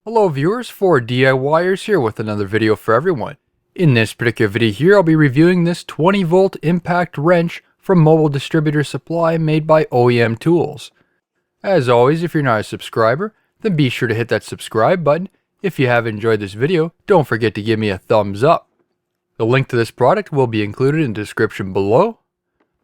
Hello viewers, 4DIYers here with another video for everyone. In this particular video here, I'll be reviewing this 20 volt impact wrench from Mobile Distributor Supply made by OEMTOOLS. As always, if you're not a subscriber, then be sure to hit that subscribe button. If you have enjoyed this video, don't forget to give me a thumbs up. The link to this product will be included in the description below.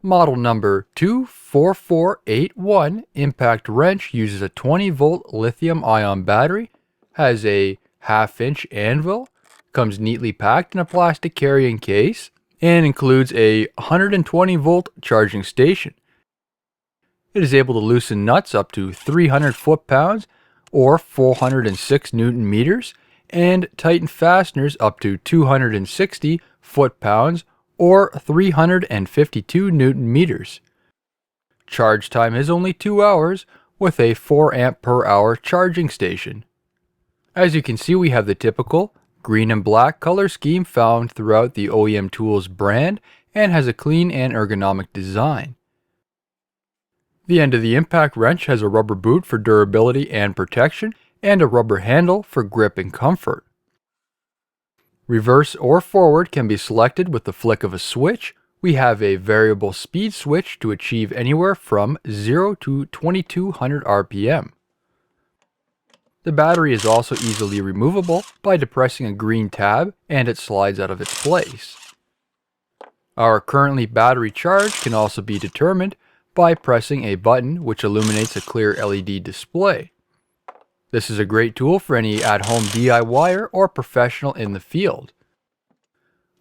Model number 24481 impact wrench uses a 20 volt lithium ion battery, has a 1/2 inch anvil, comes neatly packed in a plastic carrying case, and includes a 120 volt charging station. It is able to loosen nuts up to 300 foot-pounds or 406 Newton meters, and tighten fasteners up to 260 foot-pounds or 352 Newton meters. Charge time is only 2 hours with a 4 amp per hour charging station. As you can see, we have the typical green and black color scheme found throughout the OEMTOOLS brand and has a clean and ergonomic design. The end of the impact wrench has a rubber boot for durability and protection and a rubber handle for grip and comfort. Reverse or forward can be selected with the flick of a switch. We have a variable speed switch to achieve anywhere from 0 to 2200 RPM. The battery is also easily removable by depressing a green tab and it slides out of its place. Our currently battery charge can also be determined by pressing a button which illuminates a clear LED display. This is a great tool for any at-home DIYer or professional in the field.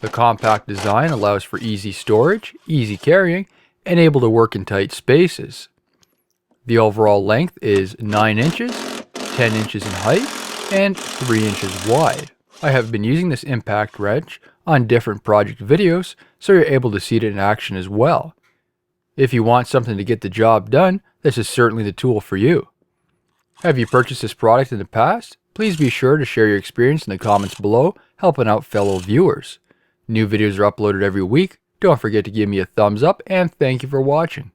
The compact design allows for easy storage, easy carrying, and able to work in tight spaces. The overall length is 9 inches, 10 inches in height, and 3 inches wide. I have been using this impact wrench on different project videos, so you're able to see it in action as well. If you want something to get the job done, this is certainly the tool for you. Have you purchased this product in the past? Please be sure to share your experience in the comments below, helping out fellow viewers. New videos are uploaded every week. Don't forget to give me a thumbs up, and thank you for watching.